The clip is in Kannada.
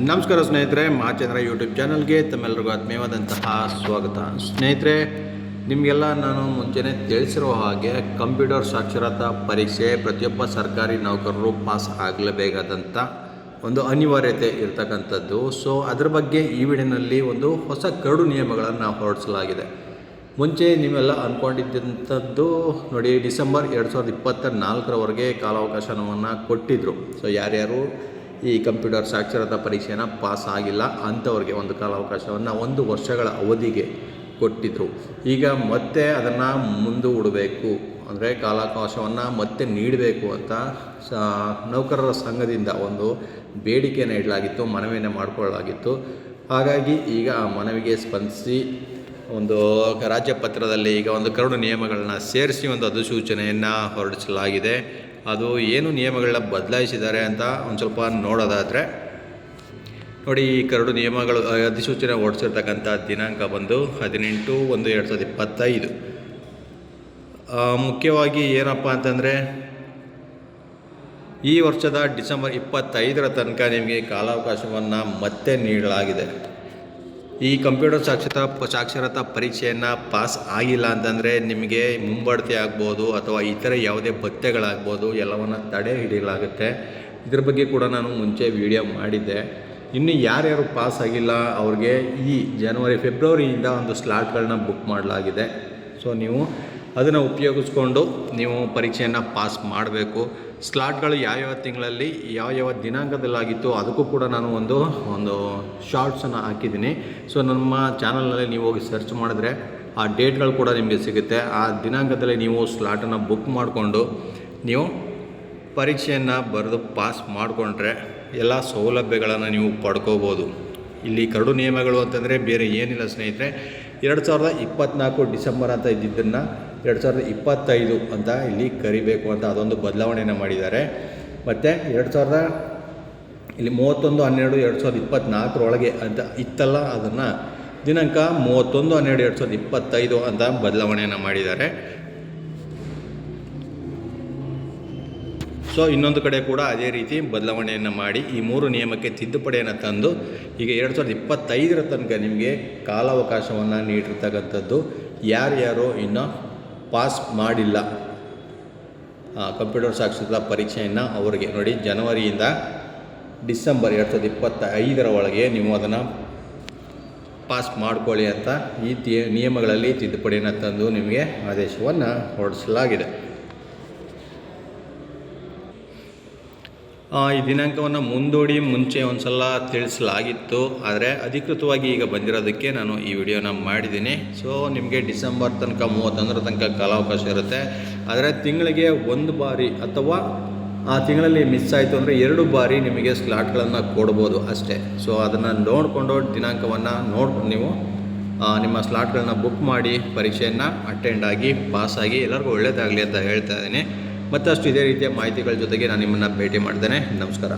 ನಮಸ್ಕಾರ ಸ್ನೇಹಿತರೆ, ಮಹಾಚಂದ್ರ ಯೂಟ್ಯೂಬ್ ಚಾನಲ್ಗೆ ತಮ್ಮೆಲ್ಲರಿಗೂ ಆತ್ಮೀಯವಾದಂತಹ ಸ್ವಾಗತ. ಸ್ನೇಹಿತರೆ, ನಿಮಗೆಲ್ಲ ನಾನು ಮುಂಚೆನೇ ತಿಳಿಸಿರೋ ಹಾಗೆ ಕಂಪ್ಯೂಟರ್ ಸಾಕ್ಷರತಾ ಪರೀಕ್ಷೆ ಪ್ರತಿಯೊಬ್ಬ ಸರ್ಕಾರಿ ನೌಕರರು ಪಾಸ್ ಆಗಲೇಬೇಕಾದಂಥ ಒಂದು ಅನಿವಾರ್ಯತೆ ಇರತಕ್ಕಂಥದ್ದು. ಸೊ ಅದರ ಬಗ್ಗೆ ಈ ವಿಡಿಯೋನಲ್ಲಿ ಒಂದು ಹೊಸ ಕರಡು ನಿಯಮಗಳನ್ನು ಹೊರಡಿಸಲಾಗಿದೆ. ಮುಂಚೆ ನೀವೆಲ್ಲ ಅಂದ್ಕೊಂಡಿದ್ದಂಥದ್ದು ನೋಡಿ, ಡಿಸೆಂಬರ್ 2024ರವರೆಗೆ ಕಾಲಾವಕಾಶವನ್ನು ಕೊಟ್ಟಿದ್ದರು. ಸೊ ಯಾರ್ಯಾರು ಈ ಕಂಪ್ಯೂಟರ್ ಸಾಕ್ಷರತಾ ಪರೀಕ್ಷೆನ ಪಾಸ್ ಆಗಿಲ್ಲ ಅಂಥವ್ರಿಗೆ ಒಂದು ಕಾಲಾವಕಾಶವನ್ನು 1 ವರ್ಷಗಳ ಅವಧಿಗೆ ಕೊಟ್ಟಿದ್ದರು. ಈಗ ಮತ್ತೆ ಅದನ್ನು ಮುಂದೂಡಬೇಕು, ಅಂದರೆ ಕಾಲಾವಕಾಶವನ್ನು ಮತ್ತೆ ನೀಡಬೇಕು ಅಂತ ನೌಕರರ ಸಂಘದಿಂದ ಒಂದು ಬೇಡಿಕೆಯನ್ನು ಇಡಲಾಗಿತ್ತು, ಮನವಿಯನ್ನು ಮಾಡಿಕೊಳ್ಳಲಾಗಿತ್ತು. ಹಾಗಾಗಿ ಈಗ ಆ ಮನವಿಗೆ ಸ್ಪಂದಿಸಿ ಒಂದು ರಾಜ್ಯಪತ್ರದಲ್ಲಿ ಈಗ ಒಂದು ಕರಡು ನಿಯಮಗಳನ್ನ ಸೇರಿಸಿ ಒಂದು ಅಧಿಸೂಚನೆಯನ್ನು ಹೊರಡಿಸಲಾಗಿದೆ. ಅದು ಏನು ನಿಯಮಗಳನ್ನ ಬದಲಾಯಿಸಿದ್ದಾರೆ ಅಂತ ಒಂದು ಸ್ವಲ್ಪ ನೋಡೋದಾದರೆ ನೋಡಿ, ಈ ಕರಡು ನಿಯಮಗಳು ಅಧಿಸೂಚನೆ ಹೊರಡಿಸಿರ್ತಕ್ಕಂಥ ದಿನಾಂಕ ಬಂದು 18/1/2025. ಮುಖ್ಯವಾಗಿ ಏನಪ್ಪ ಅಂತಂದರೆ, ಈ ವರ್ಷದ ಡಿಸೆಂಬರ್ 25ರ ತನಕ ನಿಮಗೆ ಕಾಲಾವಕಾಶವನ್ನು ಮತ್ತೆ ನೀಡಲಾಗಿದೆ. ಈ ಕಂಪ್ಯೂಟರ್ ಸಾಕ್ಷರತಾ ಪರೀಕ್ಷೆಯನ್ನು ಪಾಸ್ ಆಗಿಲ್ಲ ಅಂತಂದರೆ ನಿಮಗೆ ಮುಂಬಡ್ತಿ ಆಗ್ಬೋದು ಅಥವಾ ಇತರ ಯಾವುದೇ ಭತ್ಯೆಗಳಾಗ್ಬೋದು, ಎಲ್ಲವನ್ನು ತಡೆ ಹಿಡಿಯಲಾಗುತ್ತೆ. ಇದ್ರ ಬಗ್ಗೆ ಕೂಡ ನಾನು ಮುಂಚೆ ವಿಡಿಯೋ ಮಾಡಿದ್ದೆ. ಇನ್ನು ಯಾರ್ಯಾರು ಪಾಸ್ ಆಗಿಲ್ಲ ಅವ್ರಿಗೆ ಈ ಫೆಬ್ರವರಿಯಿಂದ ಒಂದು ಸ್ಲಾಟ್ಗಳನ್ನ ಬುಕ್ ಮಾಡಲಾಗಿದೆ. ಸೊ ನೀವು ಅದನ್ನು ಉಪಯೋಗಿಸ್ಕೊಂಡು ನೀವು ಪರೀಕ್ಷೆಯನ್ನು ಪಾಸ್ ಮಾಡಬೇಕು. ಸ್ಲಾಟ್ಗಳು ಯಾವ್ಯಾವ ತಿಂಗಳಲ್ಲಿ ಯಾವ ದಿನಾಂಕದಲ್ಲಾಗಿತ್ತು ಅದಕ್ಕೂ ಕೂಡ ನಾನು ಒಂದು ಶಾರ್ಟ್ಸನ್ನು ಹಾಕಿದ್ದೀನಿ. ಸೊ ನಮ್ಮ ಚಾನಲ್ನಲ್ಲಿ ನೀವು ಹೋಗಿ ಸರ್ಚ್ ಮಾಡಿದ್ರೆ ಆ ಡೇಟ್ಗಳು ಕೂಡ ನಿಮಗೆ ಸಿಗುತ್ತೆ. ಆ ದಿನಾಂಕದಲ್ಲಿ ನೀವು ಸ್ಲಾಟನ್ನು ಬುಕ್ ಮಾಡಿಕೊಂಡು ನೀವು ಪರೀಕ್ಷೆಯನ್ನು ಬರೆದು ಪಾಸ್ ಮಾಡಿಕೊಂಡ್ರೆ ಎಲ್ಲ ಸೌಲಭ್ಯಗಳನ್ನು ನೀವು ಪಡ್ಕೋಬೋದು. ಇಲ್ಲಿ ಕರಡು ನಿಯಮಗಳು ಅಂತಂದರೆ ಬೇರೆ ಏನಿಲ್ಲ ಸ್ನೇಹಿತರೆ. 2024 ಡಿಸೆಂಬರ್ ಅಂತ ಇದ್ದಿದ್ದನ್ನು 2025 ಅಂತ ಇಲ್ಲಿ ಕರಿಬೇಕು ಅಂತ ಅದೊಂದು ಬದಲಾವಣೆಯನ್ನು ಮಾಡಿದ್ದಾರೆ. ಮತ್ತು 31/12/2024 ಅಂತ ಇತ್ತಲ್ಲ, ಅದನ್ನು ದಿನಾಂಕ 31/12/2025 ಅಂತ ಬದಲಾವಣೆಯನ್ನು ಮಾಡಿದ್ದಾರೆ. ಸೊ ಇನ್ನೊಂದು ಕಡೆ ಕೂಡ ಅದೇ ರೀತಿ ಬದಲಾವಣೆಯನ್ನು ಮಾಡಿ ಈ 3 ನಿಯಮಕ್ಕೆ ತಿದ್ದುಪಡಿಯನ್ನು ತಂದು ಈಗ 2025ರ ತನಕ ನಿಮಗೆ ಕಾಲಾವಕಾಶವನ್ನು ನೀಡಿರ್ತಕ್ಕಂಥದ್ದು. ಯಾರ್ಯಾರು ಇನ್ನೂ ಪಾಸ್ ಮಾಡಿಲ್ಲ ಕಂಪ್ಯೂಟರ್ ಸಾಕ್ಷರತಾ ಪರೀಕ್ಷೆಯನ್ನು ಅವರಿಗೆ ನೋಡಿ, ಜನವರಿಯಿಂದ ಡಿಸೆಂಬರ್ 2025ರ ಒಳಗೆ ನೀವು ಅದನ್ನು ಪಾಸ್ ಮಾಡ್ಕೊಳ್ಳಿ ಅಂತ ಈ ನಿಯಮಗಳಲ್ಲಿ ತಿದ್ದುಪಡಿಯನ್ನು ತಂದು ನಿಮಗೆ ಆದೇಶವನ್ನು ಹೊರಡಿಸಲಾಗಿದೆ. ಈ ದಿನಾಂಕವನ್ನು ಮುಂದೂಡಿ ಮುಂಚೆ ಒಂದು ಸಲ ತಿಳಿಸಲಾಗಿತ್ತು, ಆದರೆ ಅಧಿಕೃತವಾಗಿ ಈಗ ಬಂದಿರೋದಕ್ಕೆ ನಾನು ಈ ವಿಡಿಯೋನ ಮಾಡಿದ್ದೀನಿ. ಸೊ ನಿಮಗೆ ಡಿಸೆಂಬರ್ ತನಕ 31ರ ತನಕ ಕಾಲಾವಕಾಶ ಇರುತ್ತೆ. ಆದರೆ ತಿಂಗಳಿಗೆ 1 ಬಾರಿ ಅಥವಾ ಆ ತಿಂಗಳಲ್ಲಿ ಮಿಸ್ ಆಯಿತು ಅಂದರೆ 2 ಬಾರಿ ನಿಮಗೆ ಸ್ಲಾಟ್ಗಳನ್ನು ಕೊಡ್ಬೋದು ಅಷ್ಟೇ. ಸೊ ಅದನ್ನು ನೋಡಿಕೊಂಡು ದಿನಾಂಕವನ್ನು ನೋಡ್ಕೊಂಡು ನೀವು ನಿಮ್ಮ ಸ್ಲಾಟ್ಗಳನ್ನ ಬುಕ್ ಮಾಡಿ ಪರೀಕ್ಷೆಯನ್ನು ಅಟೆಂಡ್ ಆಗಿ ಪಾಸಾಗಿ ಎಲ್ಲರಿಗೂ ಒಳ್ಳೆಯದಾಗಲಿ ಅಂತ ಹೇಳ್ತಾ ಇದ್ದೀನಿ. ಮತ್ತಷ್ಟು ಇದೇ ರೀತಿಯ ಮಾಹಿತಿಗಳ ಜೊತೆಗೆ ನಾನು ನಿಮ್ಮನ್ನು ಭೇಟಿ ಮಾಡ್ತೇನೆ. ನಮಸ್ಕಾರ.